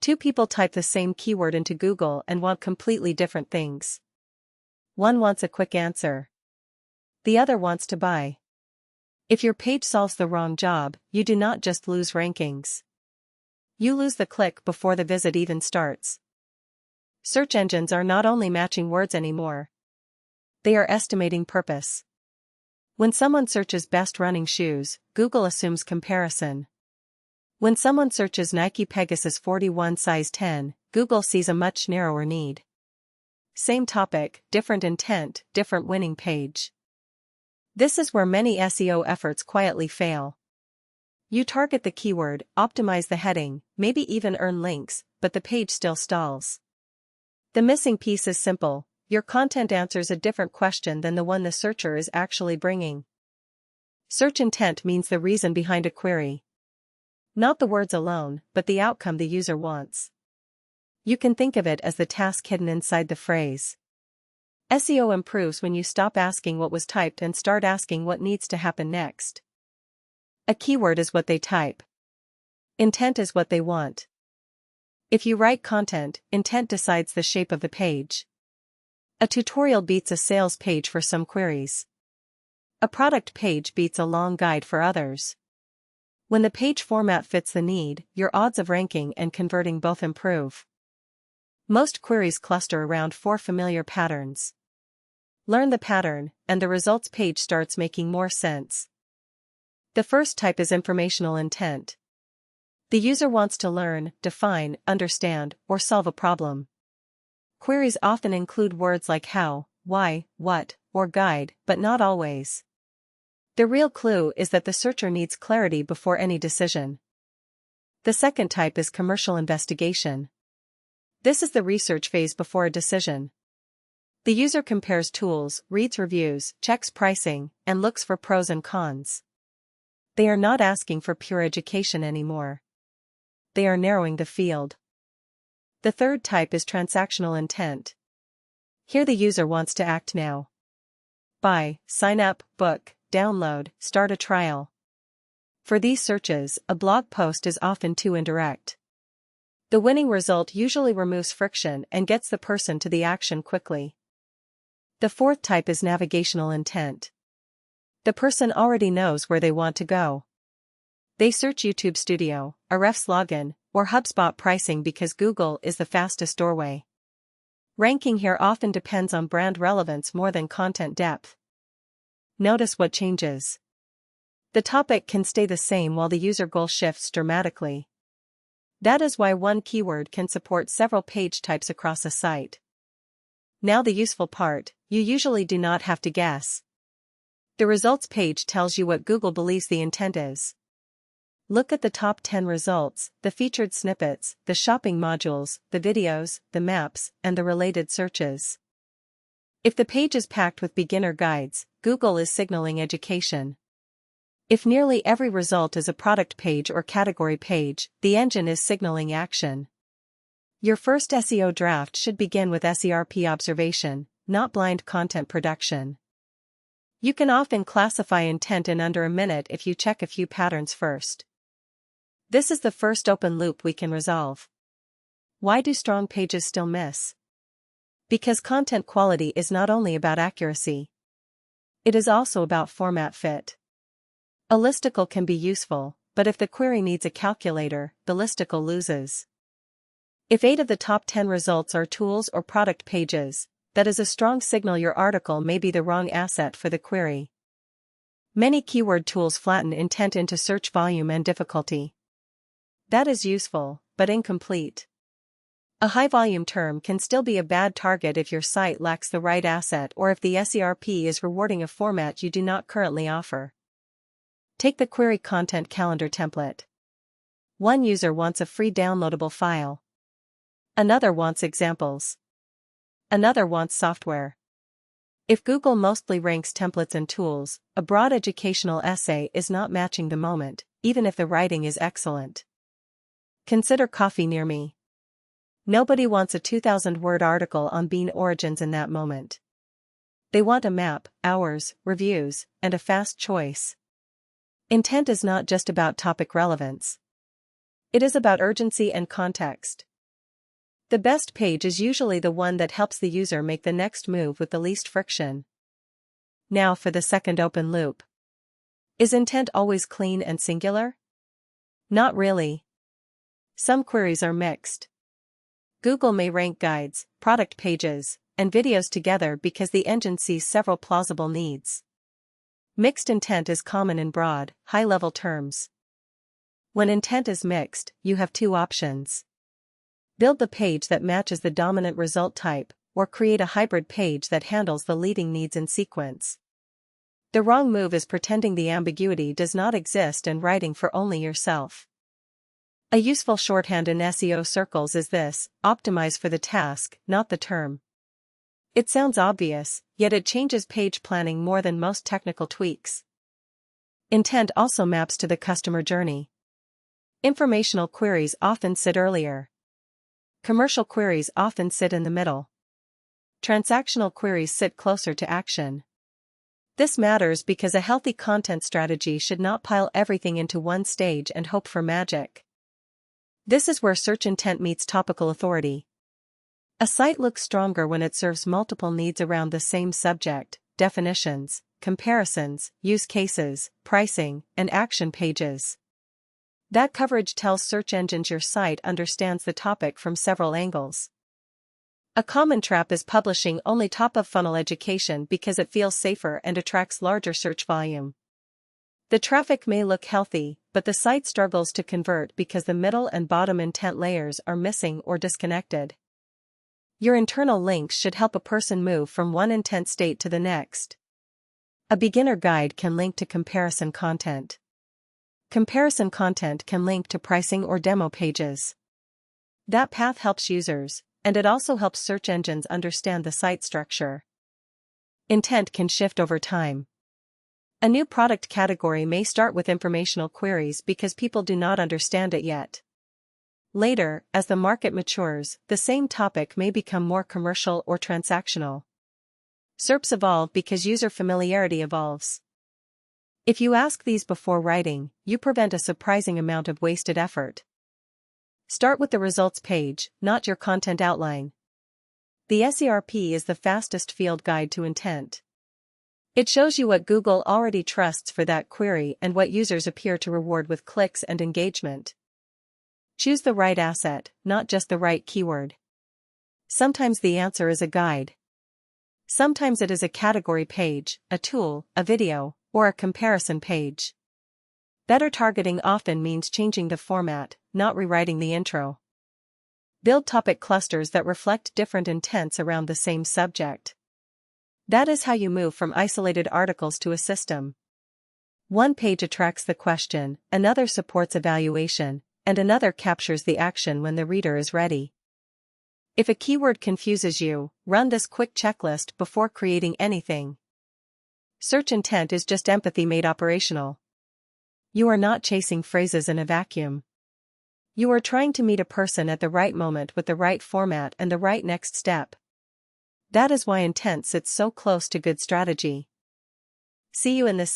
Two people type the same keyword into Google and want completely different things. One wants a quick answer. The other wants to buy. If your page solves the wrong job, you do not just lose rankings. You lose the click before the visit even starts. Search engines are not only matching words anymore. They are estimating purpose. When someone searches best running shoes, Google assumes comparison. When someone searches Nike Pegasus 41 size 10, Google sees a much narrower need. Same topic, different intent, different winning page. This is where many SEO efforts quietly fail. You target the keyword, optimize the heading, maybe even earn links, but the page still stalls. The missing piece is simple: your content answers a different question than the one the searcher is actually bringing. Search intent means the reason behind a query. Not the words alone, but the outcome the user wants. You can think of it as the task hidden inside the phrase. SEO improves when you stop asking what was typed and start asking what needs to happen next. A keyword is what they type. Intent is what they want. If you write content, intent decides the shape of the page. A tutorial beats a sales page for some queries. A product page beats a long guide for others. When the page format fits the need, your odds of ranking and converting both improve. Most queries cluster around 4 familiar patterns. Learn the pattern, and the results page starts making more sense. The first type is informational intent. The user wants to learn, define, understand, or solve a problem. Queries often include words like how, why, what, or guide, but not always. The real clue is that the searcher needs clarity before any decision. The second type is commercial investigation. This is the research phase before a decision. The user compares tools, reads reviews, checks pricing, and looks for pros and cons. They are not asking for pure education anymore. They are narrowing the field. The third type is transactional intent. Here the user wants to act now. Buy, sign up, book, download, start a trial. For these searches, a blog post is often too indirect. The winning result usually removes friction and gets the person to the action quickly. The fourth type is navigational intent. The person already knows where they want to go. They search YouTube Studio, Ahrefs login, or HubSpot pricing because Google is the fastest doorway. Ranking here often depends on brand relevance more than content depth. Notice what changes. The topic can stay the same while the user goal shifts dramatically. That is why one keyword can support several page types across a site. Now the useful part: you usually do not have to guess. The results page tells you what Google believes the intent is. Look at the top 10 results, the featured snippets, the shopping modules, the videos, the maps, and the related searches. If the page is packed with beginner guides, Google is signaling education. If nearly every result is a product page or category page, the engine is signaling action. Your first SEO draft should begin with SERP observation, not blind content production. You can often classify intent in under a minute if you check a few patterns first. This is the first open loop we can resolve. Why do strong pages still miss? Because content quality is not only about accuracy. It is also about format fit. A listicle can be useful, but if the query needs a calculator, the listicle loses. If 8 of the top 10 results are tools or product pages, that is a strong signal your article may be the wrong asset for the query. Many keyword tools flatten intent into search volume and difficulty. That is useful, but incomplete. A high-volume term can still be a bad target if your site lacks the right asset or if the SERP is rewarding a format you do not currently offer. Take the query content calendar template. One user wants a free downloadable file. Another wants examples. Another wants software. If Google mostly ranks templates and tools, a broad educational essay is not matching the moment, even if the writing is excellent. Consider coffee near me. Nobody wants a 2,000-word article on bean origins in that moment. They want a map, hours, reviews, and a fast choice. Intent is not just about topic relevance. It is about urgency and context. The best page is usually the one that helps the user make the next move with the least friction. Now for the second open loop. Is intent always clean and singular? Not really. Some queries are mixed. Google may rank guides, product pages, and videos together because the engine sees several plausible needs. Mixed intent is common in broad, high-level terms. When intent is mixed, you have two options. Build the page that matches the dominant result type, or create a hybrid page that handles the leading needs in sequence. The wrong move is pretending the ambiguity does not exist and writing for only yourself. A useful shorthand in SEO circles is this: optimize for the task, not the term. It sounds obvious, yet it changes page planning more than most technical tweaks. Intent also maps to the customer journey. Informational queries often sit earlier. Commercial queries often sit in the middle. Transactional queries sit closer to action. This matters because a healthy content strategy should not pile everything into one stage and hope for magic. This is where search intent meets topical authority. A site looks stronger when it serves multiple needs around the same subject: definitions, comparisons, use cases, pricing, and action pages. That coverage tells search engines your site understands the topic from several angles. A common trap is publishing only top-of-funnel education because it feels safer and attracts larger search volume. The traffic may look healthy, but the site struggles to convert because the middle and bottom intent layers are missing or disconnected. Your internal links should help a person move from one intent state to the next. A beginner guide can link to comparison content. Comparison content can link to pricing or demo pages. That path helps users, and it also helps search engines understand the site structure. Intent can shift over time. A new product category may start with informational queries because people do not understand it yet. Later, as the market matures, the same topic may become more commercial or transactional. SERPs evolve because user familiarity evolves. If you ask these before writing, you prevent a surprising amount of wasted effort. Start with the results page, not your content outline. The SERP is the fastest field guide to intent. It shows you what Google already trusts for that query and what users appear to reward with clicks and engagement. Choose the right asset, not just the right keyword. Sometimes the answer is a guide. Sometimes it is a category page, a tool, a video, or a comparison page. Better targeting often means changing the format, not rewriting the intro. Build topic clusters that reflect different intents around the same subject. That is how you move from isolated articles to a system. One page attracts the question, another supports evaluation, and another captures the action when the reader is ready. If a keyword confuses you, run this quick checklist before creating anything. Search intent is just empathy made operational. You are not chasing phrases in a vacuum. You are trying to meet a person at the right moment with the right format and the right next step. That is why intent sits so close to good strategy. See you in this